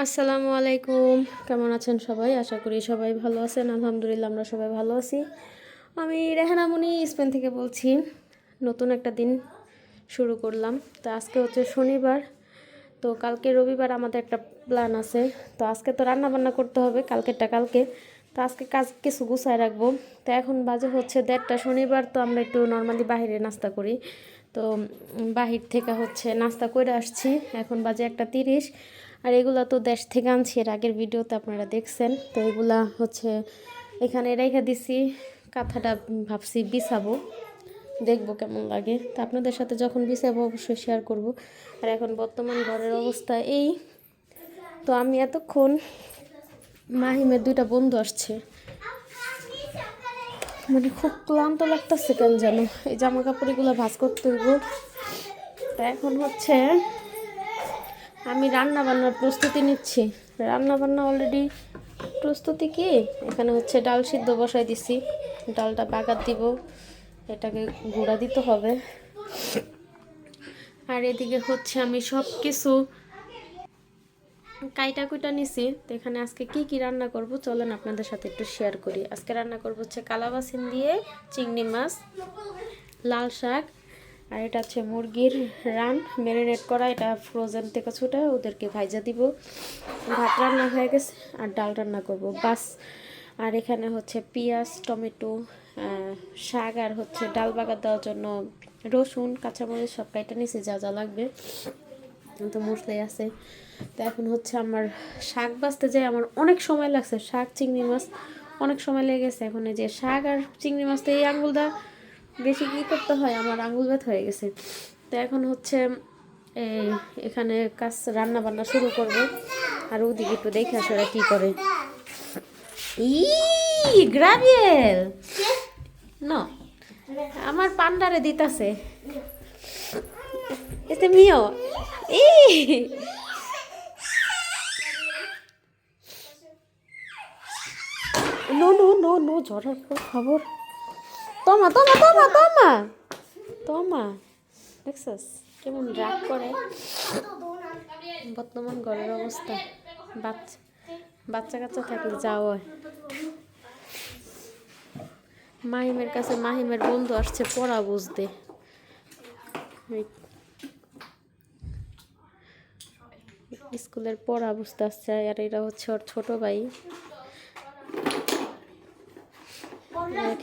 আসসালামু আলাইকুম। কেমন আছেন সবাই? আশা করি সবাই ভালো আছেন। আলহামদুলিল্লাহ আমরা সবাই ভালো আছি। আমি রেহানা মুনি স্পেন থেকে বলছি। নতুন একটা দিন শুরু করলাম। তো আজকে হচ্ছে শনিবার, তো কালকে রবিবার আমাদের একটা প্ল্যান আছে। তো আজকে তো রান্না বান্না করতে হবে, কালকেরটা কালকে। তো আজকে কাজ কিছু গুছায় রাখবো। তো এখন বাজে হচ্ছে 1:30, শনিবার। তো আমরা একটু নর্মালি বাইরে নাস্তা করি। তো বাহির থেকে হচ্ছে নাস্তা করে আসছি। এখন বাজে 1:30। আর এগুলা তো দেশ থেকে আনছি, এর আগের ভিডিওতে আপনারা দেখছেন। তো এগুলা হচ্ছে এখানে রেখে দিছি। কাঁথাটা ভাবছি বিছাবো, দেখবো কেমন লাগে। তো আপনাদের সাথে যখন বিছাবো অবশ্যই শেয়ার করব। আর এখন বর্তমান ঘরের অবস্থা এই। তো আমি এতক্ষণ মাহিমের 2টা বন্ধু আসছে, মানে খুব ক্লান্ত লাগতেছে কেন যেন। এই জামা কাপড়গুলো ভাঁজ করতে হইব। তা এখন হচ্ছে আমি রান্না বান্নার প্রস্তুতি নিচ্ছি। রান্না বান্না অলরেডি প্রস্তুতি কি, এখানে হচ্ছে ডাল সিদ্ধ বসাই দিছি। ডালটা বাগার দিব, এটাকে গুঁড়া দিতে হবে। আর এদিকে হচ্ছে আমি সব কিছু কাইটা কুইটা নিছি। তো এখানে আজকে কি কি রান্না করব চলেন আপনাদের সাথে একটু শেয়ার করি। আজকে রান্না করব হচ্ছে কালাবাসিন দিয়ে চিংড়ি মাছ, লাল শাক, আর এটা হচ্ছে মুরগির রান ম্যারিনেট করা, এটা ফ্রোজেন থেকে ছুটে ওদেরকে ভাইজা দিব। ভাত রান্না হয়ে গেছে আর ডাল রান্না করব বাস। আর এখানে হচ্ছে পেঁয়াজ, টমেটো, শাক, আর হচ্ছে ডাল বাগার দেওয়ার জন্য রসুন, কাঁচামরিচ সব কাইটা নিছি যা যা লাগবে। তো মশলাই আছে। তো এখন হচ্ছে আমার শাক বাছতে যাই, আমার অনেক সময় লাগছে। শাক চিংড়ি মাছ অনেক সময় লেগেছে। এখন এই যে শাক আর চিংড়ি মাছ, তো এই আঙুলটা বেশি কী করতে হয়, আমার আঙুল ব্যথা হয়ে গেছে। তো এখন হচ্ছে এই এখানে কাজ রান্না বান্না শুরু করব। আর ওদিকে একটু দেখে আসে ওরা কী করে। গ্রাভিয়েল ন আমার পান্ডারে দিতাছে এতে মিও নো নো নো নো ঝড়ার পর খবর। তোমা তোমা তোমা তোমা তোমা দেখছস কেমন রাগ করে। বর্তমান ঘরের অবস্থা, বাচ্চা বাচ্চা কাচ্চা থাকলে যাও হয়। মাহিমের কাছে মাহিমের বন্ধু আসছে পড়া বুঝতে। স্কুলের পড়া বুঝতে আসছে। আর এরা হচ্ছে ওর ছোট ভাই,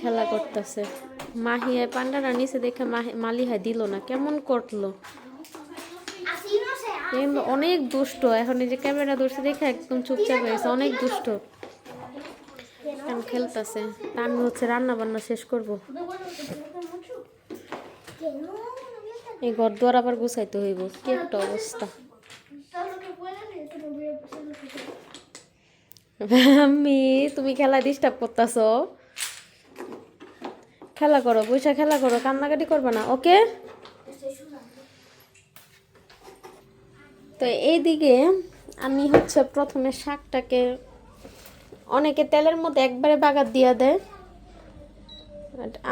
খেলা করতেছে। মাহিয়া পান্ডারা নিচে দেখে মালিহা দিল না, কেমন করলো। অনেক দুষ্ট। এখন এই যে ক্যামেরা ধরছে দেখে একদম চুপচাপ হয়েছে, অনেক দুষ্ট। এখন খেলতেছে। আমি হচ্ছে রান্না বান্না শেষ করব। এই ঘর দুয়ার আবার গুছাইতে হইব, কি একটা অবস্থা। আমি তুমি খেলা ডিস্টার্ব করতেছো। খেলা করো, বৈশা খেলা করো, কান্নাকাটি করবে না, ওকে? তো এইদিকে আমি হচ্ছে প্রথমে শাকটাকে, অনেকে তেলের মধ্যে একবারে বাগার দিয়া দেয়,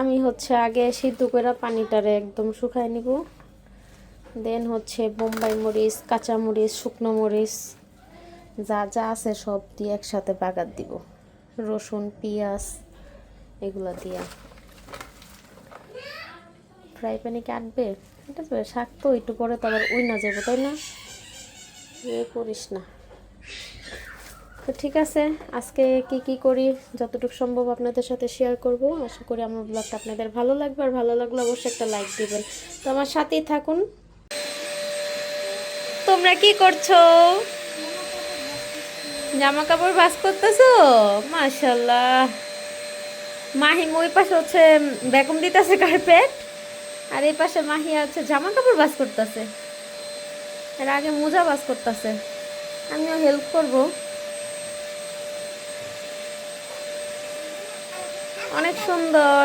আমি হচ্ছে আগে সিদ্ধ করে পানিটারে একদম শুকায় নিব। দেন হচ্ছে বোম্বাই মরিচ, কাঁচা মরিচ, শুকনো মরিচ যা যা আছে সব দিয়ে একসাথে বাগার দিব। রসুন, পেঁয়াজ এগুলো দিয়া ফ্রাই প্যানে কাটবে। ঠিক আছে, শাক তো একটু পরে তো আবার উই না যাবো, তাই না? করিস না। তো ঠিক আছে, আজকে কি কি করি যতটুকু সম্ভব আপনাদের সাথে শেয়ার করব। আশা করি আমার ব্লগটা আপনাদের ভালো লাগবে। আর ভালো লাগলে অবশ্যই একটা লাইক দিবেন। তো আমার সাথেই থাকুন। তোমরা কি করছো? জামা কাপড় ভাঁজ করতেছো? মাশাল্লাহ। মাহিম ওই পাশে হচ্ছে বেগম দিতেছে কার্পেট, আর এই পাশে মাহিয়া হচ্ছে জামা কাপড় ভাঁজ করতেছে। এর আগে মোজা ভাঁজ করতেছে, আমিও হেল্প করব। অনেক সুন্দর।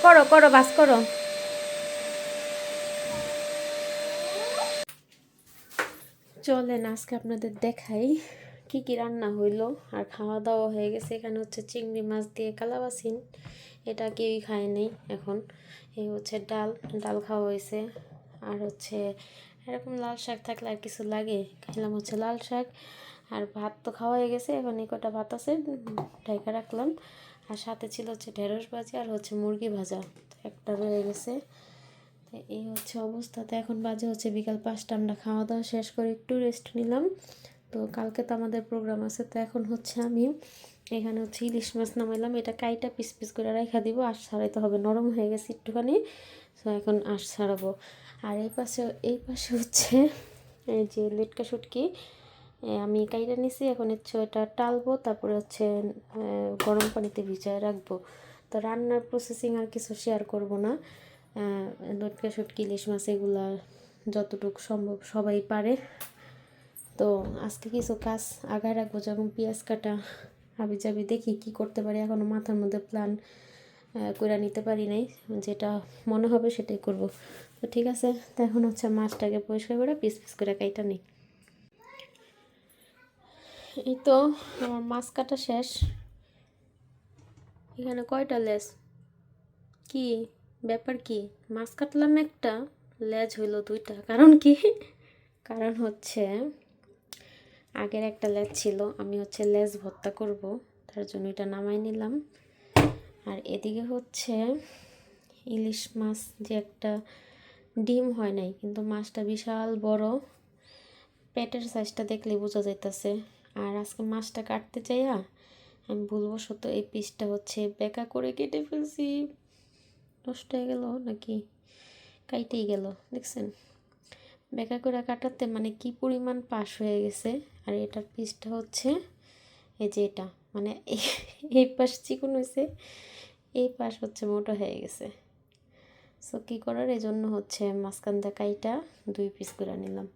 করো করো, ভাঁজ করো। চলেন আজকে আপনাদের দেখাই কি কি রান্না হইলো। আর খাওয়া দাওয়া হয়ে গেছে। এখানে হচ্ছে চিংড়ি মাছ দিয়ে কালাবাসিন, এটা কেউই খায় নাই এখন। এই হচ্ছে ডাল, ডাল খাওয়া হয়েছে। আর হচ্ছে এরকম লাল শাক থাকলে আর কিছু লাগে? খেলাম হচ্ছে লাল শাক, আর ভাত তো খাওয়া হয়ে গেছে। এখন এই কটা ভাত আছে, ঢাকা রাখলাম। আর সাথে ছিল হচ্ছে ঢেঁড়স ভাজি আর হচ্ছে মুরগি ভাজা, একটা রয়ে গেছে। তো এই হচ্ছে অবস্থা। তো এখন বাজে হচ্ছে বিকাল 5টা, আমরা খাওয়া দাওয়া শেষ করে একটু রেস্ট নিলাম। তো কালকে তো আমাদের প্রোগ্রাম আছে। তো এখন হচ্ছে আমি এখানে হচ্ছে ইলিশ মাছ নামাইলাম, এটা কাইটা পিস পিস করে রাখা দিব। আঁশ ছাড়াইতে হবে, নরম হয়ে গেছে একটুখানি। তো এখন আঁশ ছাড়াবো। আর এই পাশে হচ্ছে এই যে লেটকা শুটকি আমি কাইটা নিছি। এখন হচ্ছে এটা টালবো, তারপরে হচ্ছে গরম পানিতে ভিজায় রাখবো। তো রান্নার প্রসেসিং আর কিছু শেয়ার করব না। লেটকা শুটকি, ইলিশ মাছ এগুলা যতটুকু সম্ভব সবাই পারে। তো আজকে কিছু কাজ আগায় রাখবো, যেমন পেঁয়াজ কাটা হাবি জাবি, দেখি কি করতে পারি। এখনও মাথার মধ্যে প্ল্যান করে নিতে পারি নাই, যেটা মনে হবে সেটাই করব। তো ঠিক আছে, তো এখন হচ্ছে মাছটাকে পরিষ্কার করে পিস পিস করে কাইটা নিই। এই তো আমার মাছ কাটা শেষ। এখানে কয়টা লেজ? কি ব্যাপার? কি মাছ কাটলাম একটা, লেজ হইলো 2টা। কারণ কি? কারণ হচ্ছে আগের একটা লেজ ছিল, আমি হচ্ছে লেজ ভর্তা করব, তার জন্য এটা নামাই নিলাম। আর এদিকে হচ্ছে ইলিশ মাছ যে একটা ডিম হয় নাই, কিন্তু মাছটা বিশাল বড়, পেটের সাইজটা দেখলেই বোঝা যাইতেছে। আর আজকে মাছটা কাটতে চাইয়া আমি ভুলবশত এই পিসটা হচ্ছে বেঁকা করে কেটে ফেলছি। নষ্ট হয়ে গেল নাকি কাইটেই গেল, দেখছেন? বেঁকা করে কাটাতে মানে কি পরিমাণ পাশ হয়ে গেছে। আর এটার পিসটা হচ্ছে এই যে এটা, মানে এই পাশ চিকন হয়েছে, এই পাশ হচ্ছে মোটা হয়ে গেছে। সো কী করার, এই জন্য হচ্ছে মাঝখান দিয়ে কাইটা 2 পিস করে নিলাম।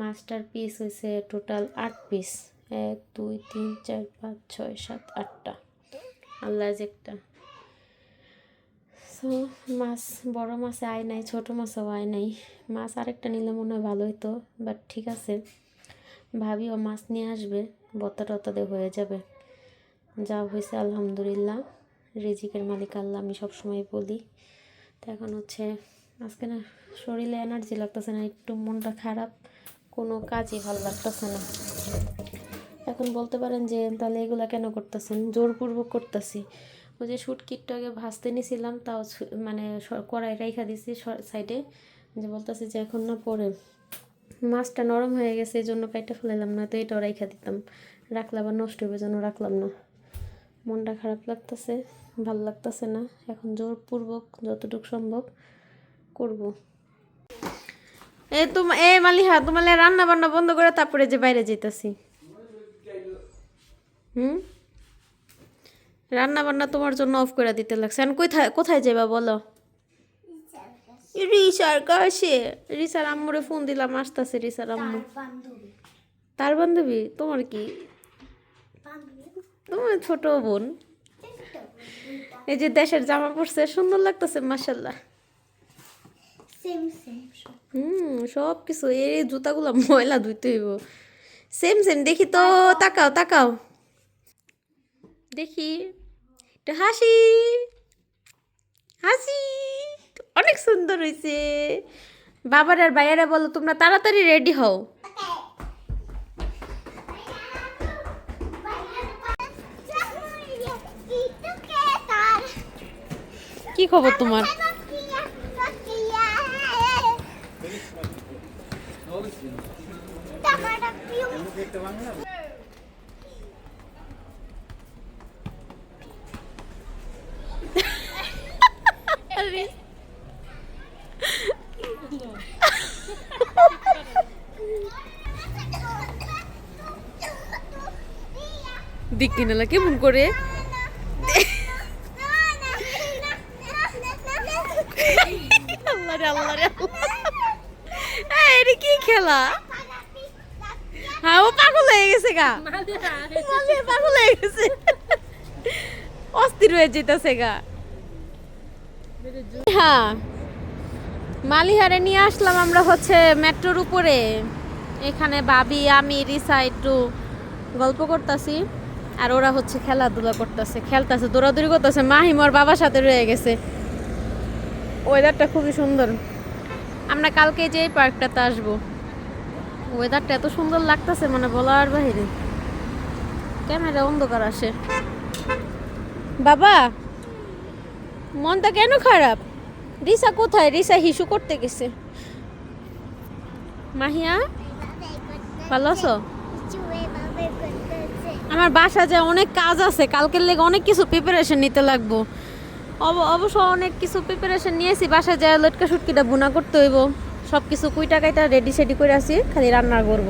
মাছটার পিস হয়েছে টোটাল 8 পিস, 1 2 3 4 5 6 7 8টা, আল্লাহ একটা। সো মাছ, বড় মাছে আয় নাই, ছোটো মাছও আয় নাই। মাছ আরেকটা নিলে মনে হয় ভালো হতো, বাট ঠিক আছে, ভাবিও মাছ নিয়ে আসবে, বত্তা টত্তা দিয়ে হয়ে যাবে। যা হয়েছে আলহামদুলিল্লাহ, রিজিকের মালিক আল্লাহ, আমি সবসময় বলি। তো এখন হচ্ছে আজকে না শরীরে এনার্জি লাগতেছে না, একটু মনটা খারাপ, কোনো কাজই ভালো লাগতেছে না। এখন বলতে পারেন যে তাহলে এগুলা কেন করতেছেন? জোরপূর্বক করতেছি। ওই যে শুটকিটা আগে ভাজতে নিয়েছিলাম, তাও মানে কড়াই রাইখা দিছি সাইডে, যে বলতেছি যে এখন না পরে মাছটা নরম হয়ে গেছে, এই জন্য কাইটা ফেলাইলাম, না তো এটাও রাইখা দিতাম, রাখলে আবার নষ্ট হবে, জন্য রাখলাম না। মনটা খারাপ লাগতেছে, ভালো লাগতেছে না। এখন জোরপূর্বক যতটুকু সম্ভব করব। মালিহা, তোমার রান্না বান্না বন্ধ করে তারপরে যে বাইরে যেতেছি। রান্না বান্না তোমার জন্য অফ করে দিতে লাগছে। আমি কোথায় কোথায় যাবা বলো? রিসার কাছে, রিসার আম্মুরে ফোন দিলাম, আসতেছে রিসার আম্মু। তার বান্ধবী? তোমার কি তোমার ছোট বোন? এই যে দেশের জামা পরছে, সুন্দর লাগতেছে মাশাআল্লাহ। সব কিছু, এই জুতাগুলো ময়লা ধুইতে হইব। সেম সেম, দেখি তো, তাকাও তাকাও, দেখি একটু হাসি হাসি, অনেক সুন্দর হয়েছে। বাবার আর ভাইয়ারা বলো তোমরা তাড়াতাড়ি রেডি হও। কি খবর তোমার? দেখি না কেমন করে আল্লাহ রে আল্লাহ রে, এটা কি খেলা? হ্যাঁ, ও পাগল হয়ে গেছে গা, পাগল হয়ে গেছে, অস্থির হয়ে যেতেছে গা। হ্যাঁ, মালিহারে নিয়ে আসলাম আমরা হচ্ছে মেট্রোর উপরে। এখানে ভাবি, আমি, রিসা একটু গল্প করতেছি, আর ওরা হচ্ছে খেলাধুলা করতেছে, খেলতেছে, দৌড়াদৌড়ি করতেছে। মাহিম ওর বাবার সাথে রয়ে গেছে। ওয়েদারটা খুবই সুন্দর। আমরা কালকে যে পার্কটাতে আসবো, ওয়েদারটা এত সুন্দর লাগতেছে মানে বলার বাহিরে। ক্যামেরা অন্ধকার আসে। বাবা, মনটা কেন খারাপ? রিসা কোথায়? রিসা হিসু করতে গেছে। মাহিয়া, ভালো আছো? আমার বাসা যে অনেক কাজ আছে, কালকের লেগে অনেক কিছু প্রিপারেশন নিতে লাগবো। অবশ্য অনেক কিছু প্রিপারেশন নিয়েছি, বাসায় যায় লটকা শুটকিটা ভুনা করতে হইব। সব কিছু কুইটা কাইটা রেডি সেডি করে আসি, খালি রান্না করব।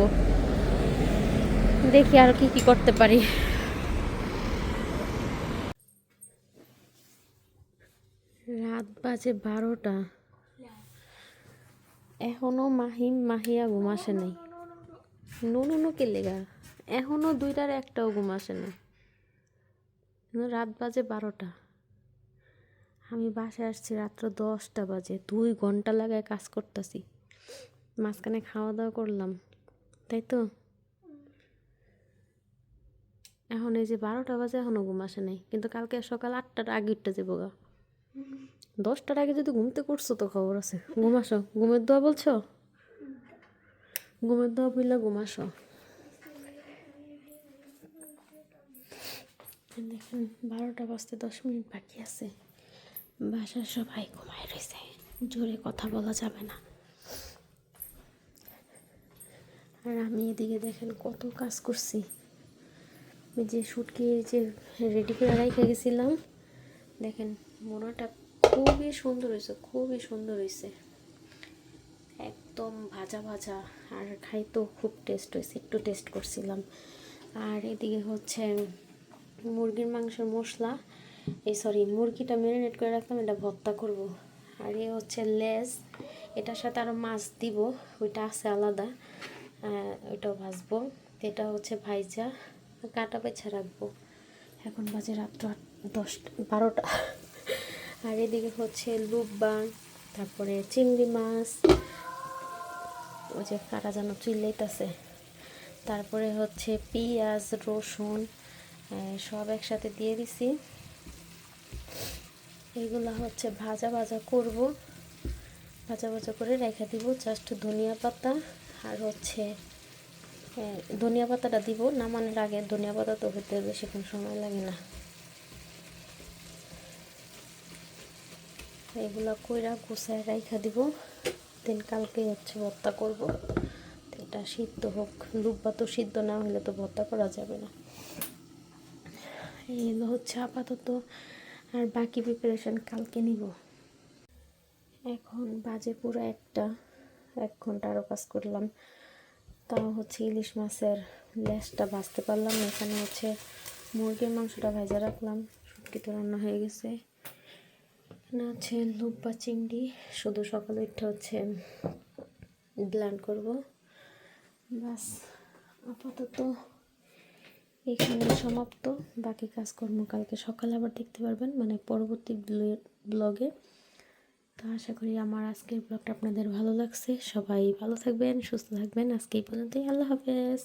দেখি আর কি কি করতে পারি। রাত বাজে 12টা, এখনো মাহিয়া ঘুম আসে নাই। নুনু কে লেগা এখনো 2টার একটাও ঘুম আসে না। রাত বাজে 12টা, আমি বাসায় আসছি রাত্র 10টা বাজে। 2 ঘন্টা লাগায় কাজ করতেছি, মাঝখানে খাওয়া দাওয়া করলাম, তাই তো। এখন এই যে 12টা বাজে এখনো ঘুম আসে নাই, কিন্তু কালকে সকাল 8টার আগে উঠতে যাবো গা। 10টার আগে যদি ঘুমতে করছো তো খবর আছে। ঘুম আসো, ঘুমের দোয়া বলছো, ঘুমের দোয়া বললে ঘুম আসো। দেখেন 12টা বাজতে 10 মিনিট বাকি আছে, বাসার সবাই ঘুমায় রয়েছে, জোরে কথা বলা যাবে না। আর আমি এদিকে দেখেন কত কাজ করছি। আমি যে শুটকি যে রেডি করে রেখে গেছিলাম, দেখেন মোনাটা খুবই সুন্দর হয়েছে, খুবই সুন্দর হয়েছে, একদম ভাজা ভাজা। আর খাইতেও খুব টেস্ট হয়েছে, একটু টেস্ট করছিলাম। আর এদিকে হচ্ছে মুরগির মাংসের মশলা, মুরগিটা ম্যারিনেট করে রাখলাম, এটা ভর্তা করব। আর এ হচ্ছে লেজ, এটার সাথে আরও মাছ দিব, ওইটা আছে আলাদা, ওইটাও ভাজবো। এটা হচ্ছে ভাইজা কাটা পেঁচা রাখবো। এখন বাজে রাত্র 12টা। আর এদিকে হচ্ছে লুব্বা, তারপরে চিংড়ি মাছ, ওই যে কাটা যেন চিল্লাইতেছে, তারপরে হচ্ছে পেঁয়াজ রসুন সব একসাথে দিয়ে দিছি। এগুলো হচ্ছে ভাজা ভাজা করব, ভাজা ভাজা করে রেখে দিব। জাস্ট ধনিয়া পাতা আর হচ্ছে ধনিয়া পাতাটা দিব নামানোর আগে। ধনিয়া পাতা তো হতে বেশিক্ষণ সময় লাগে না। এগুলো কইরা গুছায় রেখে দিব, দেন কালকে হচ্ছে ভর্তা করব। এটা সিদ্ধ হোক, লুব্বা তো সিদ্ধ না হলে তো ভর্তা করা যাবে না। এগুলো হচ্ছে আপাতত, আর বাকি প্রিপারেশন কালকে নিব। এখন বাজে পুরো 1 ঘন্টা আরও কাজ করলাম, তাও হচ্ছে ইলিশ মাছের লেজটা ভাজতে পারলাম। এখানে হচ্ছে মুরগির মাংসটা ভেজে রাখলাম, শুটকি তো রান্না হয়ে গেছে। এখানে হচ্ছে লুব্বা চিংড়ি, শুধু সকালে একটা হচ্ছে ব্লেন্ড করব। বাস, আপাতত এখানে সমাপ্ত। বাকি কাজকর্ম কালকে সকালে আবার দেখতে পারবেন, মানে পরবর্তী ব্লগে। তো আশা করি আমার আজকের ব্লগটা আপনাদের ভালো লাগছে। সবাই ভালো থাকবেন, সুস্থ থাকবেন। আজকে এই পর্যন্তই, আল্লাহ হাফেজ।